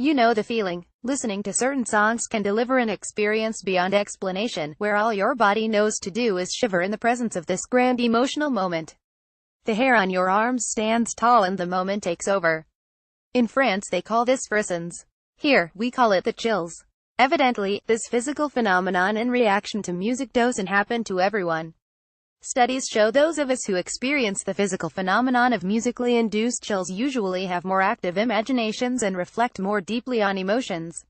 You know the feeling. Listening to certain songs can deliver an experience beyond explanation, where all your body knows to do is shiver in the presence of this grand emotional moment. The hair on your arms stands tall and the moment takes over. In France they call this frissons. Here, we call it the chills. Evidently, this physical phenomenon in reaction to music doesn't happen to everyone. Studies show those of us who experience the physical phenomenon of musically induced chills usually have more active imaginations and reflect more deeply on emotions.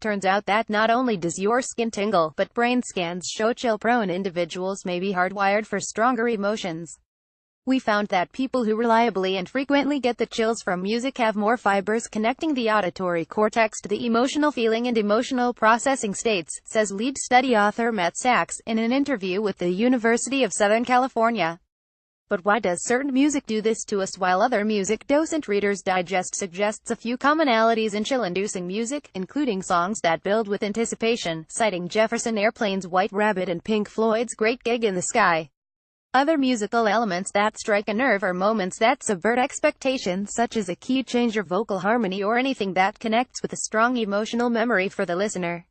Turns out that not only does your skin tingle, but brain scans show chill-prone individuals may be hardwired for stronger emotions. We found that people who reliably and frequently get the chills from music have more fibers connecting the auditory cortex to the emotional feeling and emotional processing states, says lead study author Matt Sachs, in an interview with the University of Southern California. But why does certain music do this to us while other music doesn't? Reader's Digest suggests a few commonalities in chill-inducing music, including songs that build with anticipation, citing Jefferson Airplane's White Rabbit and Pink Floyd's Great Gig in the Sky. Other musical elements that strike a nerve are moments that subvert expectations, such as a key change or vocal harmony, or anything that connects with a strong emotional memory for the listener.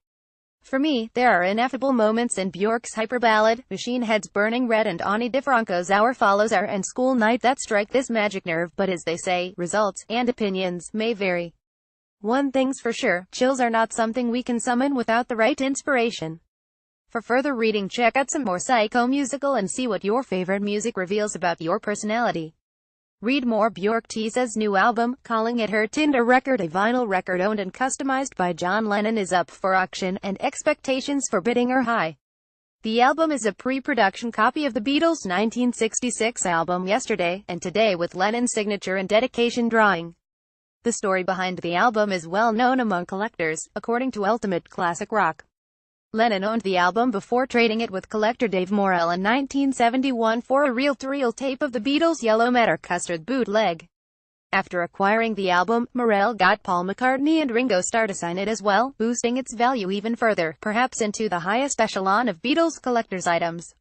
For me, there are ineffable moments in Björk's Hyper Ballad, Machine Head's Burning Red, and Ani DiFranco's Hour Follows Hour and School Night that strike this magic nerve, but as they say, results and opinions may vary. One thing's for sure, chills are not something we can summon without the right inspiration. For further reading, check out some more psychomusical and see what your favorite music reveals about your personality. Read more. Björk teases new album, calling it her Tinder record. A vinyl record owned and customized by John Lennon is up for auction, and expectations for bidding are high. The album is a pre-production copy of the Beatles' 1966 album Yesterday, and Today, with Lennon's signature and dedication drawing. The story behind the album is well known among collectors, according to Ultimate Classic Rock. Lennon owned the album before trading it with collector Dave Morrell in 1971 for a reel-to-reel tape of the Beatles' Yellow Matter Custard bootleg. After acquiring the album, Morrell got Paul McCartney and Ringo Starr to sign it as well, boosting its value even further, perhaps into the highest echelon of Beatles collector's items.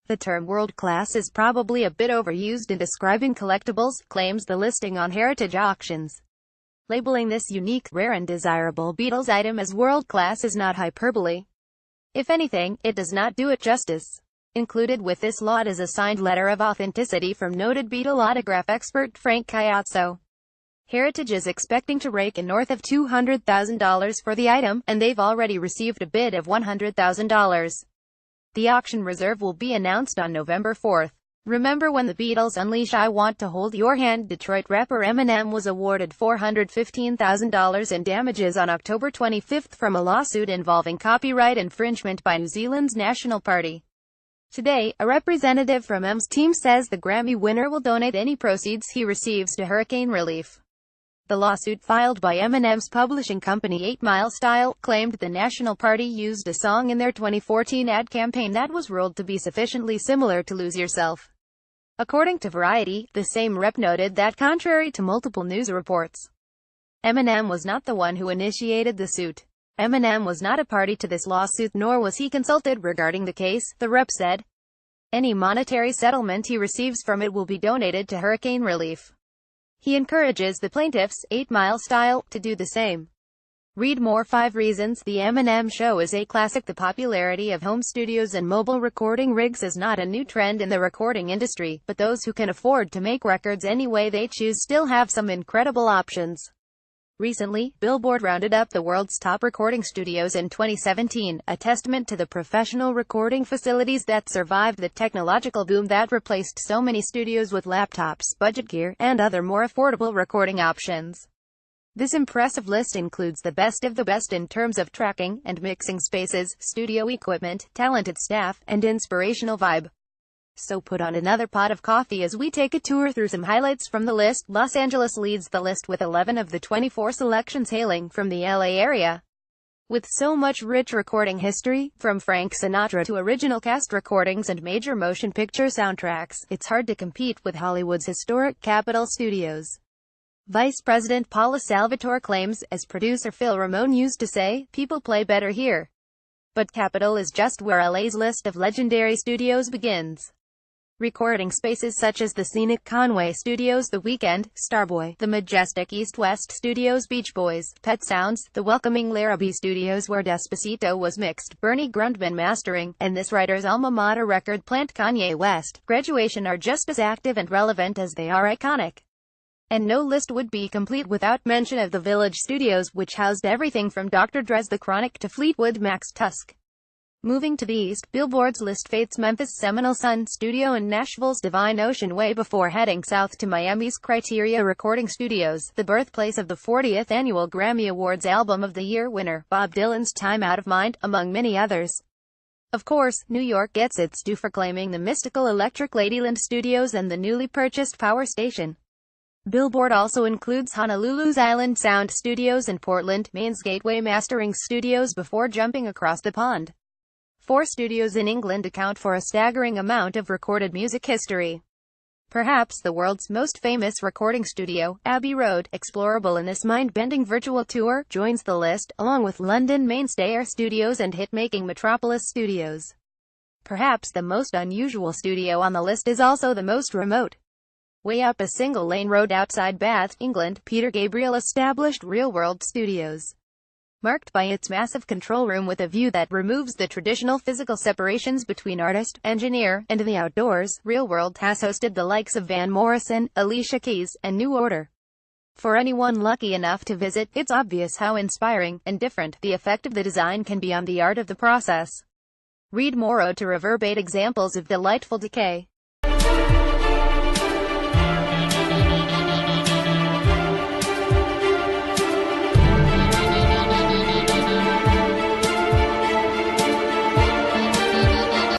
The term world-class is probably a bit overused in describing collectibles, claims the listing on Heritage Auctions. Labeling this unique, rare and desirable Beatles item as world-class is not hyperbole. If anything, it does not do it justice. Included with this lot is a signed letter of authenticity from noted Beatle autograph expert Frank Chiazzo. Heritage is expecting to rake in north of $200,000 for the item, and they've already received a bid of $100,000. The auction reserve will be announced on November 4th. Remember when the Beatles unleash I Want to Hold Your Hand? Detroit rapper Eminem was awarded $415,000 in damages on October 25 from a lawsuit involving copyright infringement by New Zealand's National Party. Today, a representative from M's team says the Grammy winner will donate any proceeds he receives to hurricane relief. The lawsuit, filed by Eminem's publishing company 8 Mile Style, claimed the National Party used a song in their 2014 ad campaign that was ruled to be sufficiently similar to Lose Yourself. According to Variety, the same rep noted that contrary to multiple news reports, Eminem was not the one who initiated the suit. Eminem was not a party to this lawsuit, nor was he consulted regarding the case, the rep said. Any monetary settlement he receives from it will be donated to hurricane relief. He encourages the plaintiffs, 8 Mile Style, to do the same. Read more. 5 Reasons the Eminem Show is a classic. The popularity of home studios and mobile recording rigs is not a new trend in the recording industry, but those who can afford to make records any way they choose still have some incredible options. Recently, Billboard rounded up the world's top recording studios in 2017, a testament to the professional recording facilities that survived the technological boom that replaced so many studios with laptops, budget gear, and other more affordable recording options. This impressive list includes the best of the best in terms of tracking and mixing spaces, studio equipment, talented staff, and inspirational vibe. So put on another pot of coffee as we take a tour through some highlights from the list. Los Angeles leads the list with 11 of the 24 selections hailing from the LA area. With so much rich recording history, from Frank Sinatra to original cast recordings and major motion picture soundtracks, it's hard to compete with Hollywood's historic Capitol Studios. Vice President Paula Salvatore claims, as producer Phil Ramone used to say, people play better here. But Capitol is just where LA's list of legendary studios begins. Recording spaces such as the scenic Conway Studios, The Weeknd, Starboy, the majestic East West Studios, Beach Boys, Pet Sounds, the welcoming Larrabee Studios where Despacito was mixed, Bernie Grundman mastering, and this writer's alma mater record plant Kanye West, Graduation are just as active and relevant as they are iconic. And no list would be complete without mention of the Village Studios, which housed everything from Dr. Dre's The Chronic to Fleetwood Mac's Tusk. Moving to the east, Billboard's list Fate's Memphis Seminole Sun Studio and Nashville's Divine Ocean way before heading south to Miami's Criteria Recording Studios, the birthplace of the 40th annual Grammy Awards Album of the Year winner, Bob Dylan's Time Out of Mind, among many others. Of course, New York gets its due for claiming the mystical Electric Ladyland Studios and the newly purchased Power Station. Billboard also includes Honolulu's Island Sound Studios and Portland, Maine's Gateway Mastering Studios before jumping across the pond. 4 studios in England account for a staggering amount of recorded music history. Perhaps the world's most famous recording studio, Abbey Road, explorable in this mind-bending virtual tour, joins the list, along with London mainstay Air Studios and hit-making Metropolis Studios. Perhaps the most unusual studio on the list is also the most remote. Way up a single-lane road outside Bath, England, Peter Gabriel established Real World Studios. Marked by its massive control room with a view that removes the traditional physical separations between artist, engineer, and the outdoors, Real World has hosted the likes of Van Morrison, Alicia Keys, and New Order. For anyone lucky enough to visit, it's obvious how inspiring and different the effect of the design can be on the art of the process. Read more to reverberate examples of delightful decay.